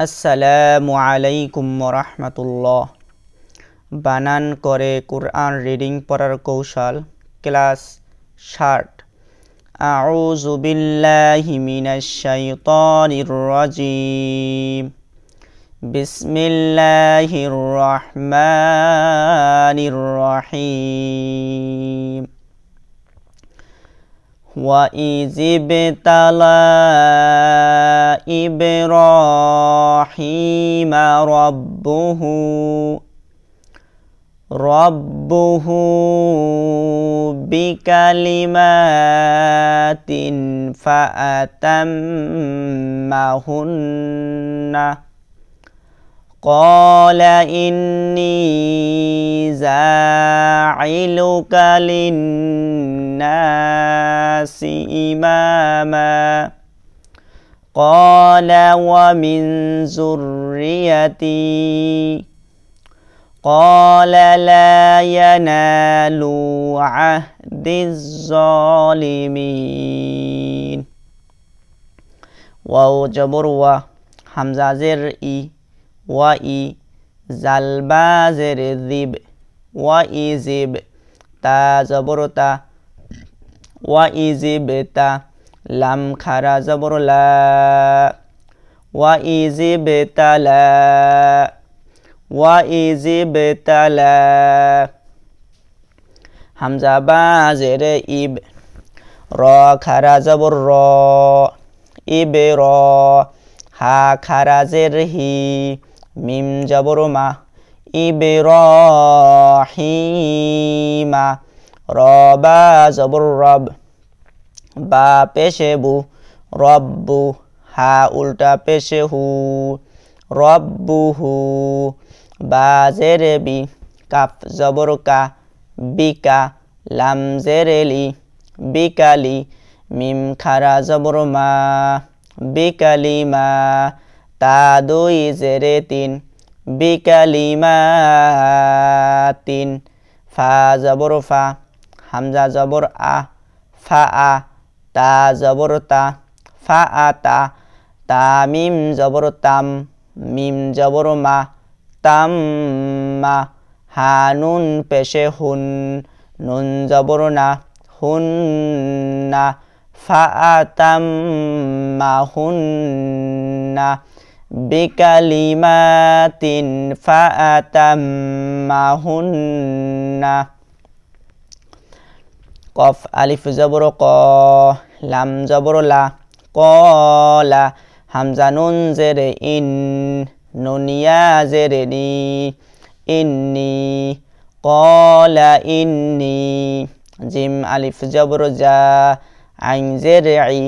আসসালামু আলাইকুম রাহমাতুল্লাহ। বানান করে কুরআন রিডিং পড়ার কৌশল ক্লাস 60। আউযু বিল্লাহি মিনাশ শাইতানির রাজিম। বিসমিল্লাহির রহমানির রহিম। وَإِذِ ابْتَلَى إِبْرَاهِيمَ رَبُّهُ بِكَلِمَاتٍ فَأَتَمَّهُنَّ قال إني جاعلك للناس إماما قال ومن ذريتي قال لا ينال عهد الظالمين। ওয়াও জবর ওয়া, হামজা জের ই, ওয়া ই, জালবা জের জিব, ওয়া ই জিব, তা জবর তা, ওয়া ই জিব তা, লাম খারা জবর লা, ওয়া ই জিব তালা, ওয়া ই জিব তালা, হামজা বা জের ইব, র খারা জবর র, ইব র, হা খারা জের হি, মিম জবর মা, ইবরাহিমা, রবা জবর রব, বা পেশে বু, রব্বু, হা উল্টা পেশে হু, রব্বুহু, বা জেরে বি, কাফ জবর কা, বিকা, লাম জেরে লি, বিকালি, মিম খারা জবর মা, বিকালিমা, তা দুই জেরে তিন, বিকালিমাতিন, ফা জবর ফা, হামজা জবর আ, ফা আ, তা জবর তা, ফা আ তা, তা মিম জবর তাম, মিম জবর মা, তাম মা, হা নুন পেশে হুন, নুন জবর না, হুন না, ফা আ তাম মা হুন না, বিকালিমাতিন ফা আ তাম মা হুন না। কফ আলিফ জবর ক, লাম জবর লা, কলা, হামজা নুন জেরে ইন, নুনিয়া জেরে নি, ইন্নি, কলা ইন্নি, জিম আলিফ জবর জা, আইন জেরে ই,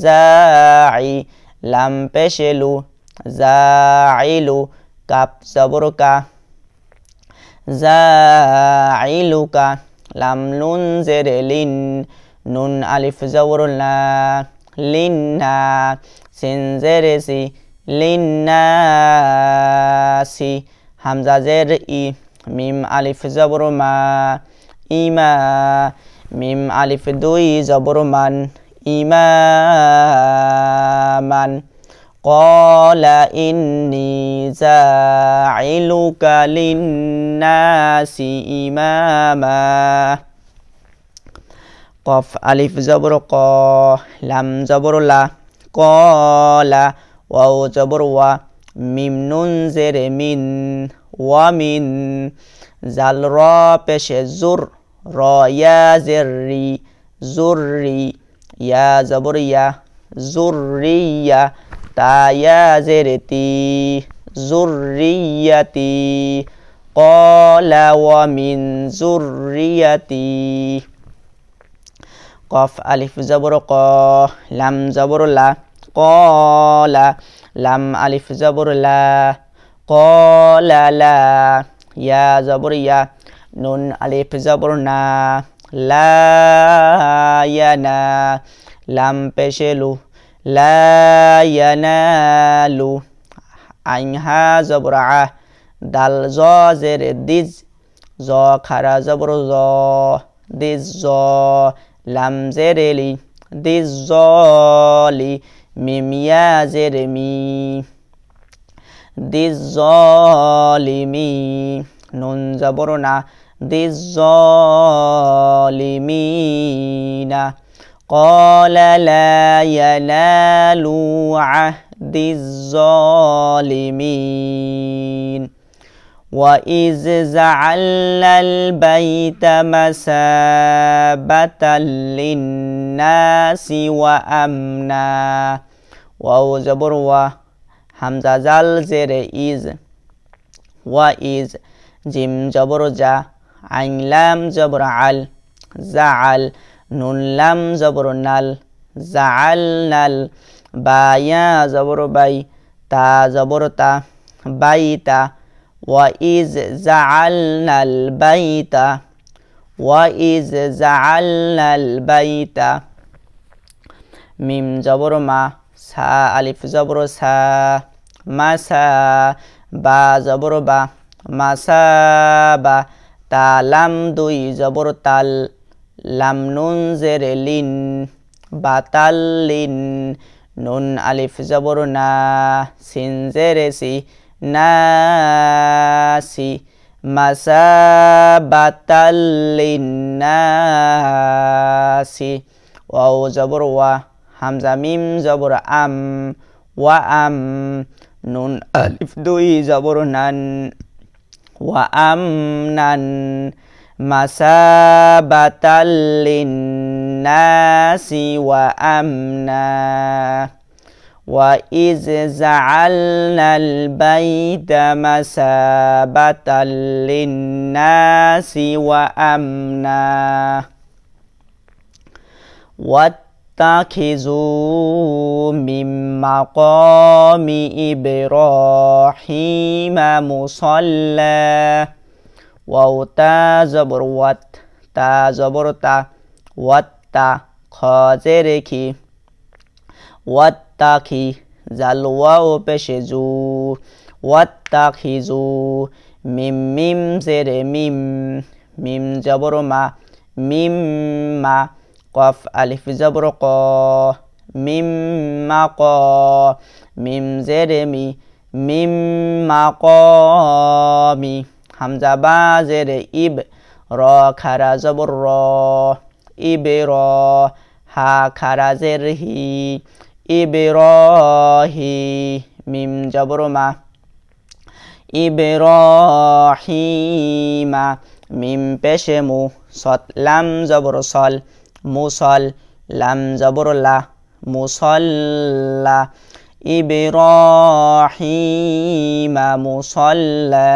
জাই, লাম পেশেলু, জাইলু, কাপ জবর কা, জাইলুকা, লাম নুন জেরে লিন, নুন আলিফ জবর না, লিন্না, সিন জেরে সি, লিন্নাসি, হামজা জের ই, মিম আলিফ জবর মা, ইমা, মিম আলিফ দুই জবর মান, ইমামান, কলা ইন্নি জাইলুকা লিন্নাসি ইমামা। কফ আলিফ জবর ক, লাম জবর লা, কলা, ওয়াও জবর ওয়া, মিম নুন জেরে মিন, ওয়ামিন, জাল র পেশে জুর, র ইয়া জের রি, জুররি, ইয়া জবর ইয়া, জুররিয়া, তা ইয়া জেরে তি, জুররিয়াতি, কলা ওয়ামিন জুররিয়াতি। কফ আলিফ জবর ক, লাম জবর লা, কলা, লাম আলিফ জবর লা, কলা লা, ইয়া জবর ইয়া, নুন আলিফ জবর না, লা ইয়ানা, লাম পেশেলু, লা ইয়ানালু, আইন হা জবর আ, দাল জ জেরে দিজ, জ খারা জবর জ, দিজ জ, লাম জেরে লি, দিজ জলি, মিম ইয়া জেরে মি, দিজ্জলিমি নুন জবর না দিজ্জলিমিনা ক্বালা লা ইয়ানালু আহদিজ্জলিমিন وَإِذْ جَعَلْنَا الْبَيْتَ مَثَابَةً لِلنَّاسِ وَأَمْنًا ওয়াও জবর ওয়া হামজা জাল জেরে ইজ ওয়াইজ জিম জবর জা আইন লাম জবর আল জাআল নুন লাম জবর নাল জাআলনাল বায়া জবর বাই তা জবর তা বাইতা وَإِذْ جَعَلْنَا الْبَيْتَ وَإِذْ جَعَلْنَا الْبَيْتَ মিম জবর মা সা আলিফ জবর সা মাসা বা জবর বা মাসাবা তা লাম দুই জবর তাল লাম নুন জেরে লিন বাতাল্লিন নুন আলিফ জবর না সিন জেরে সি নাসি মাসাবাতাল লিন্নাসি ওয়াও জবর ওয়া হামজা মিম জবর আম ওয়া আম নুন আলিফ দুই জবর নান ওয়া আম নান মাসাবাতাল লিন্নাসি ওয়া আমনা وَإِذْ جَعَلْنَا الْبَيْتَ مَثَابَةً لِلنَّاسِ وَأَمْنًا وَاتَّخِذُوا مِن مَّقَامِ إِبْرَاهِيمَ مُصَلًّى ওয়াও তা জবর ওয়াত তা জবর তা ওয়াত্তা খ জেরে খি ওয়াত্তাখি জাল ওয়াও পেশে জু ওয়াত্তাখিজু মিম মিম জেরে মিম মিম জবর মা মিম মা কফ আলিফ জবর ক মিম মা ক মিম জেরে মি মিম মা ক মি হামজা বা জেরে ইব র খারা জবর র ইবে র হা খারা জের হি ইবরাহি মিম জবর মা ইবরাহিমা মিম পেশে মু সত লাম জবর সল মুসল লাম জবর লা মুসল্লা ইবরাহিমা মুসল্লা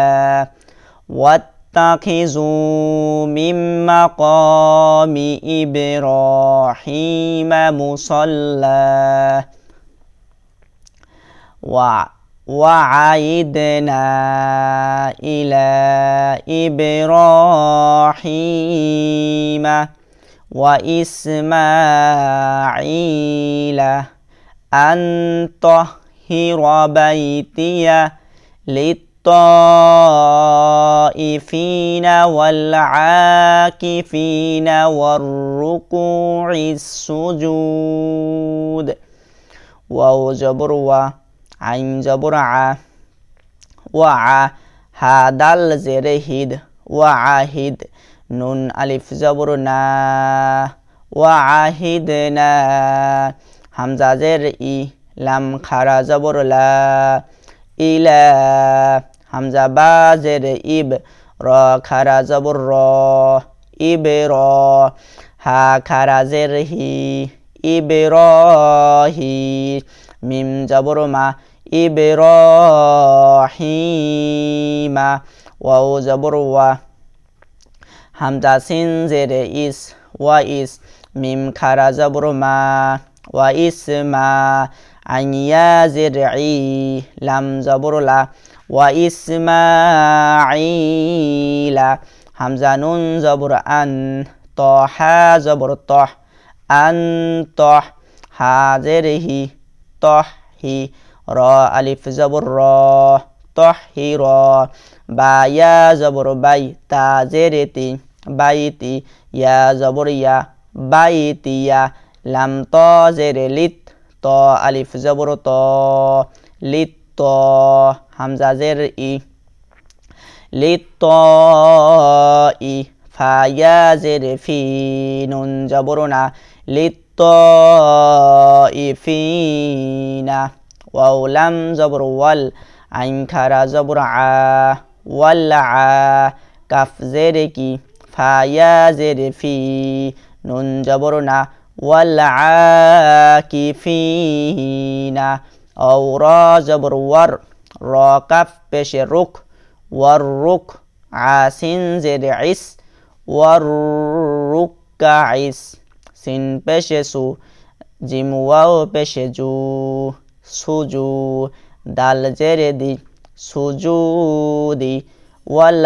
واتخذوا من مقام إبراهيم مصلى وعهدنا إلى إبراهيم وإسماعيل أن طهر بيتي للطائفين والعاكفين والركوع السجود واو جبر و عين جبر ع وع هادل زرهد وعهد نون ألف جبر نا وعهدنا همزة زر إي لم خرا جبر لا إلى হামজা বা জেরে ইব র খারা জবর র ইবে র হা খারা জের হি ইবে র হি মিম জবর মা ইবে র হিমা ওয়াও জবর ওয়া হামজা সিন জেরে ইস ওয়া ইস মিম খারা জবর মা ওয়া ইসমা আইয়া জেরে ই লাম জবর লা وإسماعيل همزة نون زبر أن طه زبر طه أن طه حاضره طه را ألف زبر را طهر با يا زبر بي تا زرتي بيتي يا زبر يا بيتي يا لم تا زر لت تا ألف زبر تا لت হামজা জের ই লিত ই ফা ইয়া জের ফি নুন জবর না লিত ইফিনা ওয়াও লাম জবর ওয়াল আইন খারা জবর আ ওয়াল আ কাফ জের কি ফা ইয়া জের ফি নুন জবর না ওয়াল আকিফিনা আও রা জবর ওয়ার রা কাফ পেশে রুক ওয়ার রুক আসিন জের ইস ওয়ার রুকা ইস সিন পেশে সু জিম ওয়াও পেশে জু সুজু দাল জেরে দি সুজুদি ওয়াল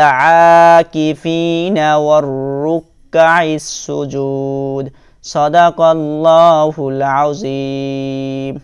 আকিফিনা ওয়ার রুকআইস সুজুদ সাদাকাল্লাহুল আযীম।